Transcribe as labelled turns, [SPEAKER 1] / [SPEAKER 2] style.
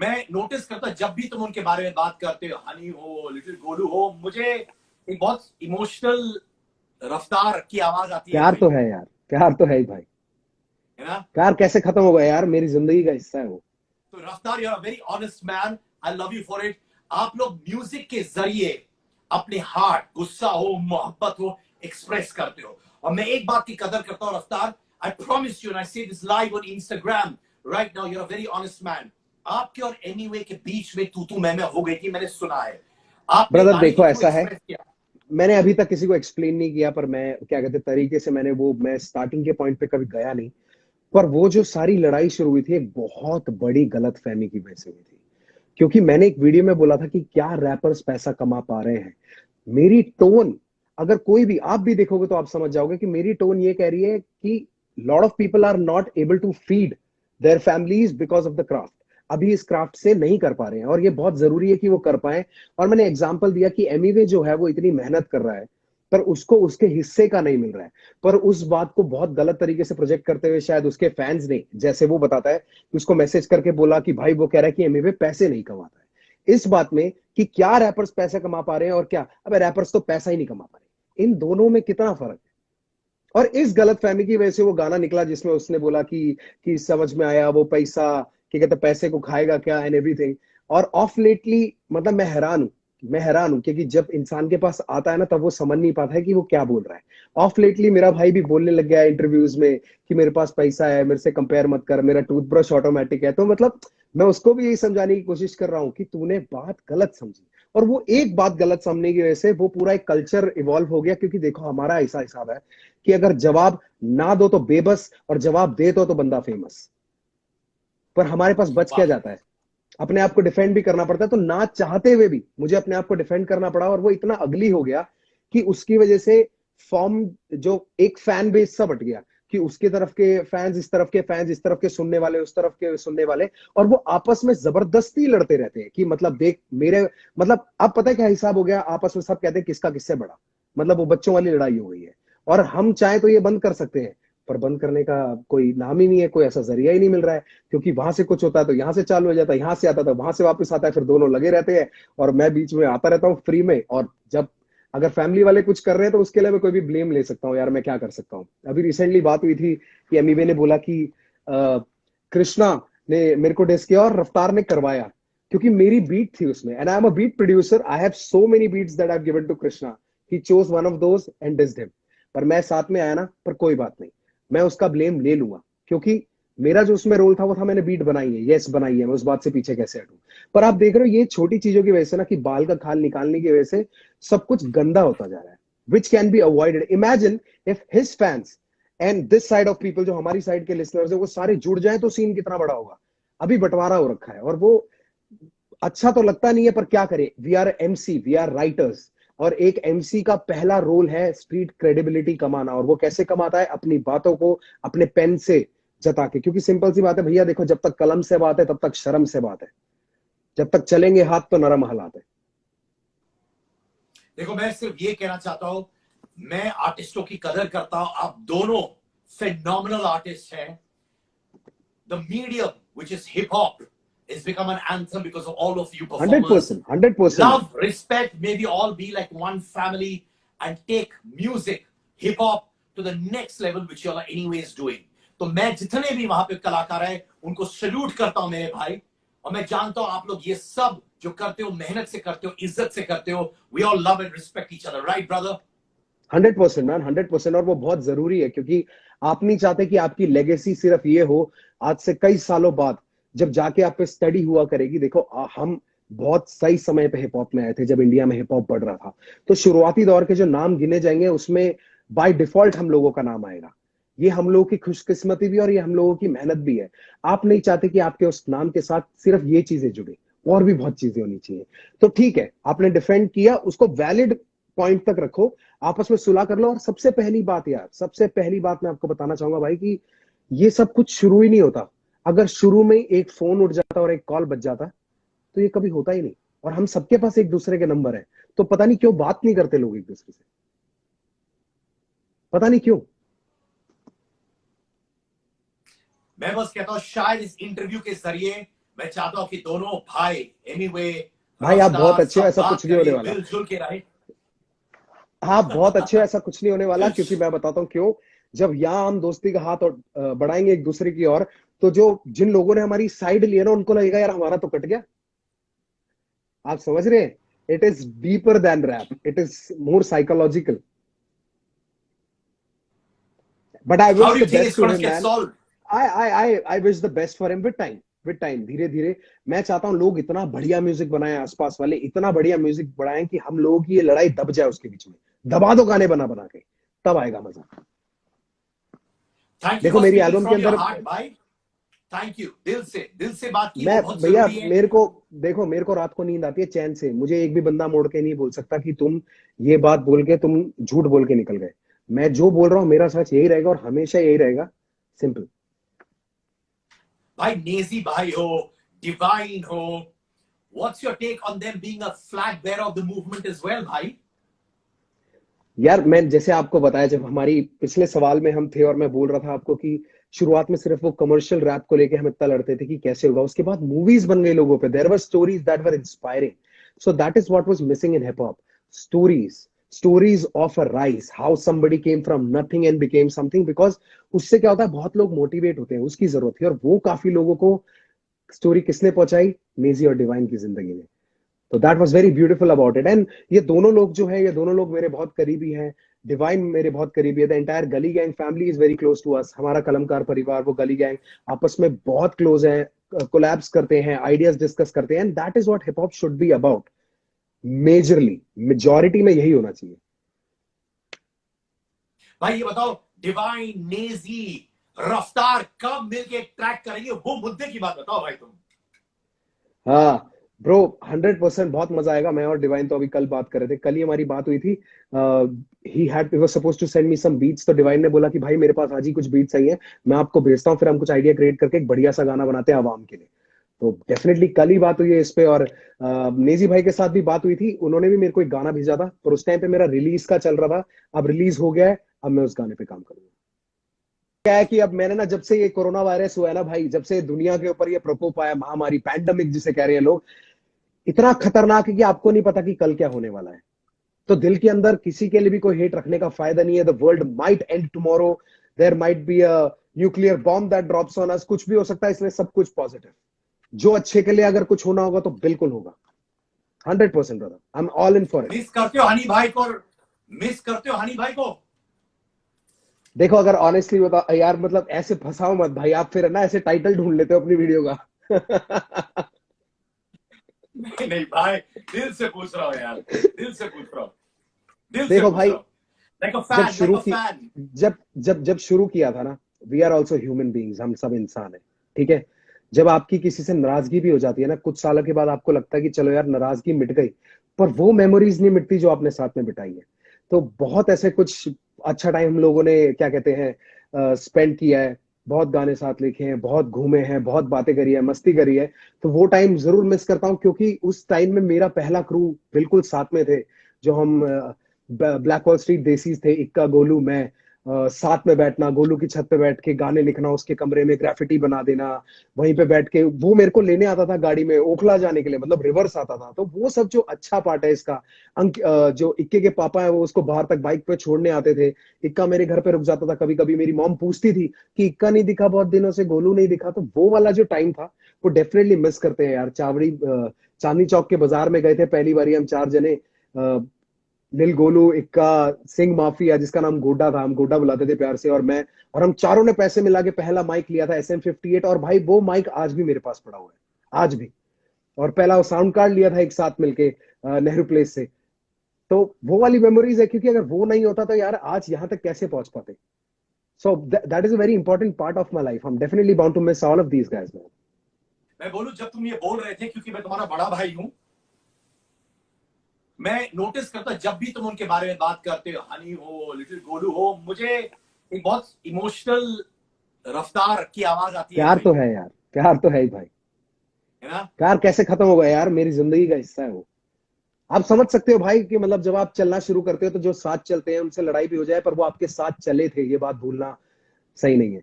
[SPEAKER 1] मैं नोटिस करता जब भी तुम उनके बारे में बात करते हो, हनी हो, लिटिल गोलू हो, मुझे एक बहुत इमोशनल रफ्तार की आवाज आती है
[SPEAKER 2] प्यार
[SPEAKER 1] भाई,
[SPEAKER 2] तो है यार, प्यार तो है ही भाई।
[SPEAKER 1] है ना?
[SPEAKER 2] प्यार कैसे खत्म होगा यार, मेरी जिंदगी का हिस्सा है वो।
[SPEAKER 1] तो Raftaar, you are very honest man, I love you for it. आप लोग म्यूजिक के जरिए अपने हार्ट, गुस्सा हो, मोहब्बत हो, एक्सप्रेस करते हो। और मैं एक बात की कदर करता हूं Raftaar, I promise you and I say this live on Instagram right now, you are very honest man. आपके और एनीवे के बीच में तू मैं हो गई थी, मैंने सुना है। आपने
[SPEAKER 2] ब्रदर
[SPEAKER 1] गाने के
[SPEAKER 2] देखो
[SPEAKER 1] थ्रू
[SPEAKER 2] ऐसा है,
[SPEAKER 1] एक्सप्रेस किया।
[SPEAKER 2] मैंने अभी तक किसी को एक्सप्लेन नहीं किया, पर मैं क्या कहते हैं, तरीके से मैंने वो, मैं स्टार्टिंग के पॉइंट पे कभी गया नहीं। पर वो जो सारी लड़ाई शुरू हुई थी एक बहुत बड़ी गलत फहमी की वजह से हुई थी। क्योंकि मैंने एक वीडियो में बोला था कि क्या रैपर्स पैसा कमा पा रहे हैं। मेरी टोन, अगर कोई भी, आप भी देखोगे तो आप समझ जाओगे कि मेरी टोन ये कह रही है कि lot of people are not able to feed their families because of the craft. अभी इस क्राफ्ट से नहीं कर पा रहे हैं, और ये बहुत जरूरी है कि वो कर पाए। और मैंने एग्जाम्पल दिया कि एमीवे जो है वो इतनी मेहनत कर रहा है, पर उसको उसके हिस्से का नहीं मिल रहा है। पर उस बात को बहुत गलत तरीके से प्रोजेक्ट करते हुए शायद उसके फैंस ने, जैसे वो बताता है कि उसको मैसेज करके बोला कि भाई वो कह रहा है कि एमवे पैसे नहीं कमाता है। इस बात में कि क्या रैपर्स पैसे कमा पा रहे हैं और क्या, अब रैपर्स तो पैसा ही नहीं कमा पा रहे, इन दोनों में कितना फर्क है। और इस गलत फहमी की वजह से वो गाना निकला जिसमें उसने बोला कि समझ में आया वो पैसा, कि कहते पैसे को खाएगा क्या एंड एवरीथिंग। और ऑफ लेटली, मतलब मैं हैरान हूं क्योंकि जब इंसान के पास आता है ना, तब वो समझ नहीं पाता है कि वो क्या बोल रहा है। ऑफ लेटली मेरा भाई भी बोलने लग गया इंटरव्यूज में कि मेरे पास पैसा है, मेरे से कंपेयर मत कर, मेरा टूथब्रश ऑटोमेटिक है। तो मतलब मैं उसको भी यही समझाने की कोशिश कर रहा हूँ कि तूने बात गलत समझी। और वो एक बात गलत समझने की वजह से वो पूरा एक कल्चर इवॉल्व हो गया। क्योंकि देखो हमारा ऐसा हिसाब है कि अगर जवाब ना दो तो बेबस, और जवाब दे तो बंदा फेमस। पर हमारे पास बच क्या
[SPEAKER 1] वाह,
[SPEAKER 2] जाता है, अपने आप को डिफेंड भी करना पड़ता है। तो ना चाहते हुए भी मुझे अपने आप को डिफेंड करना पड़ा, और वो इतना अगली हो गया कि उसकी वजह से फॉर्म, जो एक फैन बेस सा बट गया कि उसके तरफ के फैंस, इस तरफ के फैंस, इस तरफ के सुनने वाले, उस तरफ के सुनने वाले। और वो आपस में जबरदस्ती लड़ते रहते हैं कि मतलब देख मेरे, मतलब अब पता है क्या हिसाब हो गया, आपस में सब कहते हैं किसका किससे बड़ा। मतलब वो बच्चों वाली लड़ाई हो गई है। और हम चाहे तो ये बंद कर सकते हैं, पर बंद करने का कोई नाम ही नहीं है, कोई ऐसा जरिया ही नहीं मिल रहा है। क्योंकि वहां से कुछ होता है तो यहाँ से चालू हो जाता है, यहाँ से आता था वहां से वापस आता है, फिर दोनों लगे रहते हैं। और मैं बीच में आता रहता हूँ फ्री में। और जब अगर फैमिली वाले कुछ कर रहे हैं तो उसके लिए मैं कोई भी ब्लेम ले सकता हूँ यार, मैं क्या कर सकता हूँ। अभी रिसेंटली बात हुई थी कि एमीवे ने बोला कि कृष्णा ने मेरे को डिस किया और रफ्तार ने करवाया, क्योंकि मेरी बीट थी उसमें, and I am a beat producer, I have so many beats that I have given to Krishna, he chose one of those and dissed him. पर मैं साथ में आया ना, पर कोई बात नहीं, मैं उसका ब्लेम ले लूंगा। क्योंकि मेरा जो उसमें रोल था वो था, मैंने बीट बनाई है, यस बनाई है, मैं उस बात से पीछे कैसे हटूं। पर आप देख रहे हो ये छोटी चीजों की वजह से ना, कि बाल का खाल निकालने की वजह से सब कुछ गंदा होता जा रहा है, which can be avoided. Imagine if his fans and this side of people, जो हमारी साइड के लिसनर्स है, वो सारे जुड़ जाए तो सीन कितना बड़ा होगा। अभी बंटवारा हो रखा है, और वो अच्छा तो लगता नहीं है, पर क्या करें, we are MC, we are writers. और एक एमसी का पहला रोल है स्ट्रीट क्रेडिबिलिटी कमाना, और वो कैसे कमाता है, अपनी बातों को अपने पेन से जता के। क्योंकि सिंपल सी बात है भैया, देखो जब तक कलम से बात है तब तक शर्म से बात है, जब तक चलेंगे हाथ तो नरम हालात है।
[SPEAKER 1] देखो मैं सिर्फ ये कहना चाहता हूं, मैं आर्टिस्टों की कदर करता हूं, आप दोनों फिनोमिनल आर्टिस्ट हैं। The medium, which is hip hop, has become an anthem because of all of you
[SPEAKER 2] hundred
[SPEAKER 1] performers.
[SPEAKER 2] Percent 100%।
[SPEAKER 1] Love, respect, maybe all be like one family and take music, hip hop to the next level, which you all are anyways doing. तो मैं जितने भी वहां पे कलाकार हैं उनको salute करता हूं मेरे भाई। और मैं जानता हूं आप लोग ये सब जो करते हो मेहनत से करते हो, इज्जत से करते हो। We all love and respect each other, right brother?
[SPEAKER 2] 100% man, 100%। और वो बहुत जरूरी है, क्योंकि आप नहीं चाहते कि आपकी लेगेसी सिर्फ ये हो, आज से कई सालों बाद जब जाके आप पे स्टडी हुआ करेगी। देखो हम बहुत सही समय पे हिप हॉप में आए थे, जब इंडिया में हिप हॉप बढ़ रहा था। तो शुरुआती दौर के जो नाम गिने जाएंगे उसमें बाय डिफॉल्ट हम लोगों का नाम आएगा। ये हम लोगों की खुशकिस्मती भी, और ये हम लोगों की मेहनत भी है। आप नहीं चाहते कि आपके उस नाम के साथ सिर्फ ये चीजें जुड़े, और भी बहुत चीजें होनी चाहिए। तो ठीक है, आपने डिफेंड किया, उसको वैलिड पॉइंट तक रखो, आपस में सुलह कर लो। और सबसे पहली बात यार, सबसे पहली बात मैं आपको बताना चाहूंगा भाई, कि ये सब कुछ शुरू ही नहीं होता अगर शुरू में एक फोन उठ जाता और एक कॉल बज जाता, तो ये कभी होता ही नहीं। और हम सबके पास एक दूसरे के नंबर है, तो पता नहीं क्यों बात नहीं करते लोग एक दूसरे से, पता नहीं क्यों।
[SPEAKER 1] मैं बस कहता हूं शायद इस इंटरव्यू के जरिए मैं चाहता हूं कि दोनों भाई एनीवे
[SPEAKER 2] भाई आप बहुत
[SPEAKER 1] रफ्तार
[SPEAKER 2] अच्छे हो,
[SPEAKER 1] सब
[SPEAKER 2] ऐसा
[SPEAKER 1] बात
[SPEAKER 2] कुछ नहीं होने
[SPEAKER 1] करें,
[SPEAKER 2] वाला।
[SPEAKER 1] मिलजुल के रहे।
[SPEAKER 2] आप बहुत अच्छे हो, ऐसा कुछ नहीं होने वाला, क्योंकि मैं बताता हूँ क्यों। जब यहाँ हम दोस्ती का हाथ और बढ़ाएंगे एक दूसरे की ओर, तो जो जिन लोगों ने हमारी साइड लिया ना, उनको लगेगा यार हमारा तो कट गया। आप समझ रहे हैं? It is deeper than rap, it is more psychological. But I
[SPEAKER 1] how
[SPEAKER 2] wish
[SPEAKER 1] do
[SPEAKER 2] the
[SPEAKER 1] you think
[SPEAKER 2] best
[SPEAKER 1] it's
[SPEAKER 2] to
[SPEAKER 1] gonna
[SPEAKER 2] him
[SPEAKER 1] get
[SPEAKER 2] man.
[SPEAKER 1] Solve?
[SPEAKER 2] I wish the best for him with time, धीरे धीरे। मैं चाहता हूँ लोग इतना बढ़िया music बनाए, आसपास वाले इतना बढ़िया म्यूजिक बनाएं कि हम लोगों की ये लड़ाई दब जाए उसके बीच में। दबा दो गाने बना बना के, तब आएगा मजा।
[SPEAKER 1] थैंक यू
[SPEAKER 2] देखो
[SPEAKER 1] फॉर
[SPEAKER 2] मेरी
[SPEAKER 1] स्पीकिंग
[SPEAKER 2] एल्बम के
[SPEAKER 1] फ्रॉम योर
[SPEAKER 2] अंदर,
[SPEAKER 1] हार्ट भाई। थैंक यू, दिल से बात की, वो
[SPEAKER 2] मैं
[SPEAKER 1] बहुत
[SPEAKER 2] भैया
[SPEAKER 1] जरूरी है।
[SPEAKER 2] मेरे को, देखो मेरे को रात को नींद आती है चैन से। मुझे एक भी बंदा मोड़ के नहीं बोल सकता कि तुम ये बात बोल के तुम झूठ बोल के निकल गए। मैं जो बोल रहा हूँ मेरा सच यही रहेगा और हमेशा यही रहेगा। सिंपल।
[SPEAKER 1] भाई नेजी भाई हो, डिवाइन हो, what's your take on them being a flag bearer of the movement as well भाई?
[SPEAKER 2] यार मैं जैसे आपको बताया, जब हमारी पिछले सवाल में हम थे और मैं बोल रहा था आपको कि शुरुआत में सिर्फ वो कमर्शियल रैप को लेके हम इतना लड़ते थे कि कैसे होगा, उसके बाद मूवीज बन गई लोगों पे। There were stories that were inspiring. So that is what was missing in hip hop. Stories, stories of a rise, how somebody came from nothing and became something. Because उससे क्या होता है, बहुत लोग मोटिवेट होते हैं, उसकी जरूरत थी। और वो काफी लोगों को स्टोरी किसने पहुंचाई? नेजी और डिवाइन की जिंदगी में। तो that was very beautiful about it. And ये दोनों लोग जो है, ये दोनों लोग मेरे बहुत करीबी हैं। डिवाइन मेरे बहुत करीबी है। The entire Gully Gang family is very close to us. हमारा कलमकार परिवार, वो गली गैंग आपस में बहुत क्लोज है, कोलैब्स करते हैं, आइडियाज डिस्कस करते हैं। And that is what hip hop should be about. Majorly majority में यही होना चाहिए।
[SPEAKER 1] भाई ये बताओ, डिवाइन, नेजी, रफ्तार कब मिलके एक ट्रैक करेंगे, वो मुद्दे की बात बताओ भाई तुम।
[SPEAKER 2] हाँ ब्रो, 100% बहुत मजा आएगा। मैं और डिवाइन तो अभी कल बात कर रहे थे, कल ही हमारी बात हुई थी। He was suppose to send me some beats. तो डिवाइन ने बोला कि भाई मेरे पास आज ही कुछ बीट्स आई हैं, मैं आपको भेजता हूँ, फिर हम कुछ आइडिया क्रिएट करके एक बढ़िया सा गाना बनाते हैं आवाम के लिए। तो डेफिनेटली कल ही बात हुई है इस पे। और नेजी भाई के साथ भी बात हुई थी, उन्होंने भी मेरे को एक गाना भेजा था, पर उस टाइम पे मेरा रिलीज का चल रहा था। अब रिलीज हो गया है, अब मैं उस गाने पे काम करूंगा। क्या है कि अब मैंने ना, जब से ये कोरोना वायरस हुआ है ना भाई, जब से दुनिया के ऊपर ये प्रकोप आया, महामारी, पैंडमिक जिसे कह रहे हैं लोग, इतना खतरनाक है कि आपको नहीं पता कि कल क्या होने वाला है। तो दिल के अंदर किसी के लिए भी कोई हेट रखने का फायदा नहीं है। The world might end tomorrow, there might be a nuclear bomb that drops on us, कुछ भी हो सकता है। इसलिए सब कुछ पॉजिटिव, जो अच्छे के लिए अगर कुछ होना होगा तो बिल्कुल होगा। 100% brother, I am all in for it.
[SPEAKER 1] Miss करते हो हनी भाई को? मिस करते हो हनी भाई को?
[SPEAKER 2] देखो अगर ऑनेस्टली बता यार, मतलब ऐसे फंसाओ मत भाई आप, फिर ना ऐसे टाइटल ढूंढ लेते हो अपनी वीडियो का।
[SPEAKER 1] नहीं नहीं भाई, दिल से पूछ रहा हूँ यार, दिल से पूछ रहा हूँ, दिल से
[SPEAKER 2] देखो
[SPEAKER 1] पूछ
[SPEAKER 2] भाई,
[SPEAKER 1] रहा हूँ। लाइक अ
[SPEAKER 2] जब
[SPEAKER 1] फैन, लाइक
[SPEAKER 2] शुरू
[SPEAKER 1] अ
[SPEAKER 2] की
[SPEAKER 1] फैन।
[SPEAKER 2] जब शुरू किया था ना, we are also human beings, हम सब इंसान है, ठीक है। जब आपकी किसी से नाराजगी भी हो जाती है ना, कुछ सालों के बाद आपको लगता है कि चलो यार नाराजगी मिट गई, पर वो मेमोरीज नहीं मिटती जो आपने साथ में बिताई है। तो बहुत ऐसे कुछ अच्छा टाइम हम लोगों ने, क्या कहते हैं, स्पेंड किया है। बहुत गाने साथ लिखे हैं, बहुत घूमे हैं, बहुत बातें करी है, मस्ती करी है। तो वो टाइम जरूर मिस करता हूँ, क्योंकि उस टाइम में मेरा पहला क्रू बिल्कुल साथ में थे। जो हम ब्लैक वॉल स्ट्रीट देसीज थे, इक्का, गोलू, मैं, साथ में बैठना, गोलू की छत पे बैठ के गाने लिखना, उसके कमरे में ग्राफिटी बना देना, वहीं पे बैठ के वो मेरे को लेने आता था गाड़ी में ओखला जाने के लिए, मतलब रिवर्स आता था। तो वो सब जो अच्छा पार्ट है इसका। जो इक्के के पापा है वो उसको बाहर तक बाइक पे छोड़ने आते थे। इक्का मेरे घर पे रुक जाता था कभी कभी। मेरी मॉम पूछती थी कि इक्का नहीं दिखा बहुत दिनों से, गोलू नहीं दिखा। तो वो वाला जो टाइम था, वो डेफिनेटली मिस करते हैं यार। चांदनी चौक के बाजार में गए थे पहली बारी हम चार जने, लिल, गोलू, इक्का, सिंह माफिया जिसका नाम गोड्डा था, हम गोड्डा बुलाते थे प्यार से, और मैं। और हम चारों ने पैसे मिला के पहला माइक लिया था SM58। और भाई वो माइक आज भी मेरे पास पड़ा हुआ है, आज भी। और पहला वो साउंड कार्ड लिया था एक साथ मिलके, नेहरू प्लेस से। तो वो वाली मेमोरीज है, क्योंकि अगर वो नहीं होता तो यार आज यहाँ तक कैसे पहुंच पाते। So that is a very important part of my life. I am definitely bound to miss all of these guys man.
[SPEAKER 1] मैं बोलूं, जब तुम ये बोल रहे थे, क्योंकि मैं तुम्हारा बड़ा भाई हूं, मैं नोटिस करता जब भी तुम उनके बारे में बात करते हो, हनी हो, लिटिल गोलू हो, मुझे एक बहुत इमोशनल रफ्तार की आवाज आती है
[SPEAKER 2] प्यार
[SPEAKER 1] भाई।
[SPEAKER 2] तो है यार, प्यार तो है ही भाई।
[SPEAKER 1] है ना?
[SPEAKER 2] प्यार कैसे खत्म होगा यार, मेरी जिंदगी का हिस्सा है वो। आप समझ सकते हो भाई कि मतलब जब आप चलना शुरू करते हो तो जो साथ चलते हैं उनसे लड़ाई भी हो जाए, पर वो आपके साथ चले थे, ये बात भूलना सही नहीं है।